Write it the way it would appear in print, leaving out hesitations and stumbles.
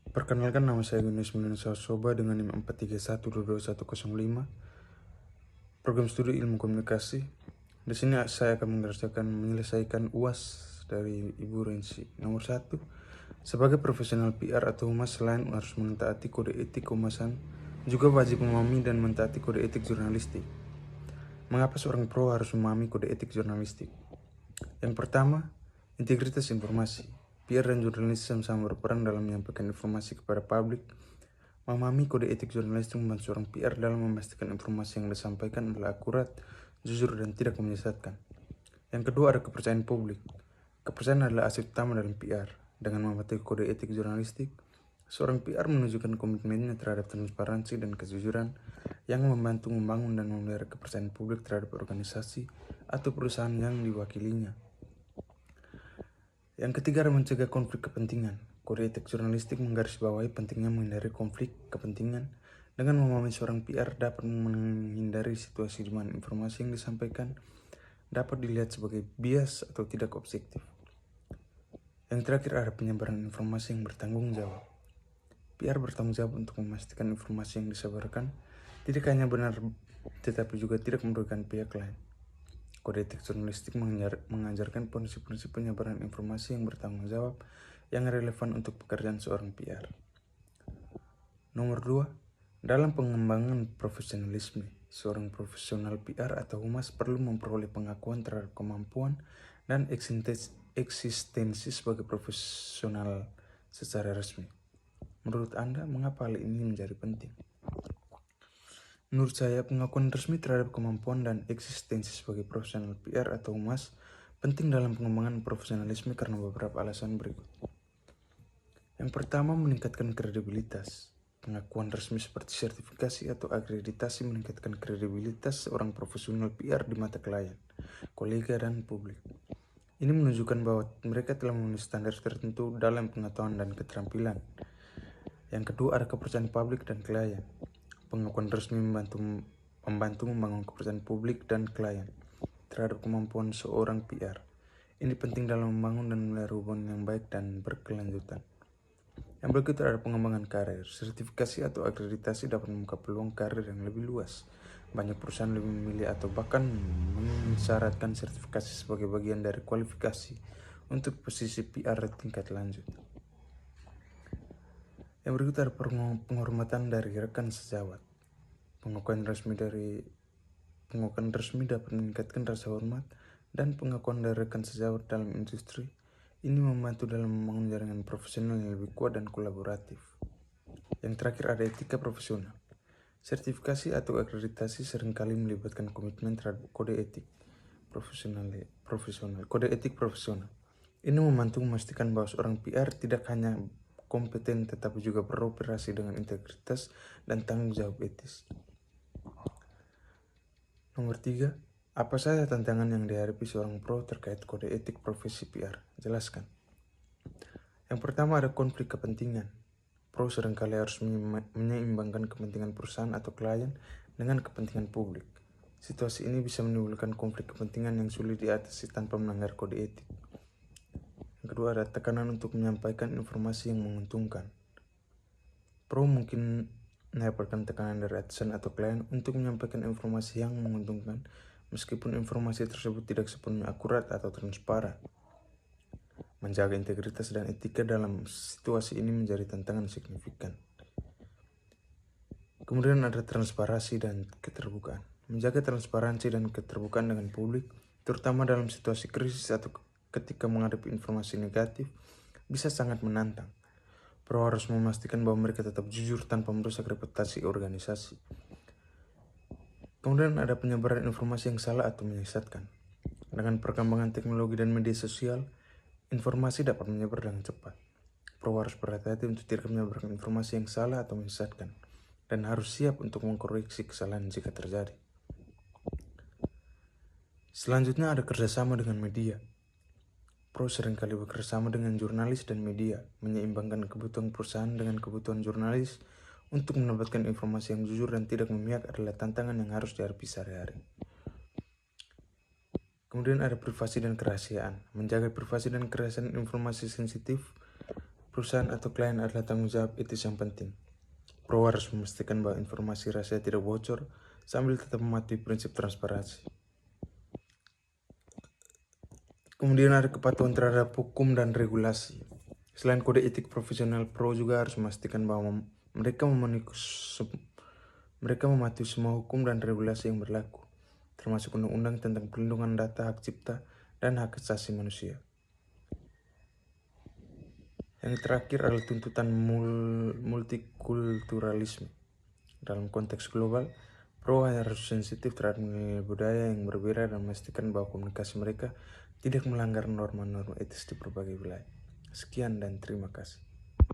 Perkenalkan, nama saya Yunus Soba dengan NIM 431222105, program studi ilmu komunikasi. Di sini saya akan menyelesaikan UAS dari Ibu Rensi. Nomor 1, sebagai profesional PR atau humas, selain harus mentaati kode etik kehumasan, juga wajib memahami dan mentaati kode etik jurnalistik. Mengapa seorang pro harus memahami kode etik jurnalistik? Yang pertama, integritas informasi. PR dan jurnalis sama-sama berperan dalam menyampaikan informasi kepada publik. Memahami kode etik jurnalistik membantu seorang PR dalam memastikan informasi yang disampaikan adalah akurat, jujur, dan tidak menyesatkan. Yang kedua, ada kepercayaan publik. Kepercayaan adalah aset utama dalam PR. Dengan mematuhi kode etik jurnalistik, seorang PR menunjukkan komitmennya terhadap transparansi dan kejujuran yang membantu membangun dan memelihara kepercayaan publik terhadap organisasi atau perusahaan yang diwakilinya. Yang ketiga, ada mencegah konflik kepentingan. Kode etik jurnalistik menggarisbawahi pentingnya menghindari konflik kepentingan. Dengan memahami seorang PR dapat menghindari situasi di mana informasi yang disampaikan dapat dilihat sebagai bias atau tidak objektif. Yang terakhir, ada penyebaran informasi yang bertanggung jawab. PR bertanggung jawab untuk memastikan informasi yang disebarkan tidak hanya benar, tetapi juga tidak merugikan pihak lain. Kode etik jurnalistik mengajarkan prinsip-prinsip penyebaran informasi yang bertanggung jawab yang relevan untuk pekerjaan seorang PR. Nomor 2, dalam pengembangan profesionalisme, seorang profesional PR atau humas perlu memperoleh pengakuan terhadap kemampuan dan eksistensi sebagai profesional secara resmi. Menurut Anda, mengapa hal ini menjadi penting? Menurut saya, pengakuan resmi terhadap kemampuan dan eksistensi sebagai profesional PR atau humas penting dalam pengembangan profesionalisme karena beberapa alasan berikut. Yang pertama, meningkatkan kredibilitas. Pengakuan resmi seperti sertifikasi atau akreditasi meningkatkan kredibilitas seorang profesional PR di mata klien, kolega, dan publik. Ini menunjukkan bahwa mereka telah memenuhi standar tertentu dalam pengetahuan dan keterampilan. Yang kedua, ada kepercayaan publik dan klien. Pengakuan resmi membantu membangun kepercayaan publik dan klien terhadap kemampuan seorang PR. Ini penting dalam membangun dan memelihara hubungan yang baik dan berkelanjutan. Yang berikut adalah pengembangan karir. Sertifikasi atau akreditasi dapat membuka peluang karir yang lebih luas. Banyak perusahaan lebih memilih atau bahkan mensyaratkan sertifikasi sebagai bagian dari kualifikasi untuk posisi PR tingkat lanjut. Yang berikut adalah penghormatan dari rekan sejawat. Pengakuan resmi dapat meningkatkan rasa hormat dan pengakuan dari rekan sejawat dalam industri. Ini membantu dalam membangun jaringan profesional yang lebih kuat dan kolaboratif. Yang terakhir, ada etika profesional. Sertifikasi atau akreditasi seringkali melibatkan komitmen terhadap kode etik profesional. Ini membantu memastikan bahwa seorang PR tidak hanya kompeten tetapi juga beroperasi dengan integritas dan tanggung jawab etis. Nomor 3, apa saja tantangan yang dihadapi seorang pro terkait kode etik profesi PR? Jelaskan. Yang pertama, ada konflik kepentingan. Pro seringkali harus menyeimbangkan kepentingan perusahaan atau klien dengan kepentingan publik. Situasi ini bisa menimbulkan konflik kepentingan yang sulit diatasi tanpa melanggar kode etik. Yang kedua, ada tekanan untuk menyampaikan informasi yang menguntungkan. Pro mungkin mendapatkan tekanan dari atasan atau klien untuk menyampaikan informasi yang menguntungkan, meskipun informasi tersebut tidak sepenuhnya akurat atau transparan. Menjaga integritas dan etika dalam situasi ini menjadi tantangan signifikan. Kemudian ada transparansi dan keterbukaan. Menjaga transparansi dan keterbukaan dengan publik, terutama dalam situasi krisis atau ketika menghadapi informasi negatif, bisa sangat menantang. Pro harus memastikan bahwa mereka tetap jujur tanpa merusak reputasi organisasi. Kemudian ada penyebaran informasi yang salah atau menyesatkan. Dengan perkembangan teknologi dan media sosial, informasi dapat menyebar dengan cepat. Pro harus berhati-hati untuk tidak menyebarkan informasi yang salah atau menyesatkan, dan harus siap untuk mengkoreksi kesalahan jika terjadi. Selanjutnya ada kerjasama dengan media. Pro seringkali bekerjasama dengan jurnalis dan media, menyeimbangkan kebutuhan perusahaan dengan kebutuhan jurnalis untuk mendapatkan informasi yang jujur dan tidak memihak adalah tantangan yang harus dihadapi sehari-hari. Kemudian ada privasi dan kerahasiaan. Menjaga privasi dan kerahasiaan informasi sensitif. perusahaan atau klien adalah tanggung jawab etis yang penting. Pro harus memastikan bahwa informasi rahasia tidak bocor sambil tetap mematuhi prinsip transparansi. Kemudian ada kepatuhan terhadap hukum dan regulasi. Selain kode etik profesional, Pro juga harus memastikan bahwa mereka mematuhi semua hukum dan regulasi yang berlaku, termasuk undang-undang tentang perlindungan data, hak cipta, dan hak asasi manusia. Yang terakhir adalah tuntutan multikulturalisme. Dalam konteks global, Pro harus sensitif terhadap nilai budaya yang berbeda dan memastikan bahwa komunikasi mereka tidak melanggar norma-norma etis di berbagai wilayah. Sekian dan terima kasih.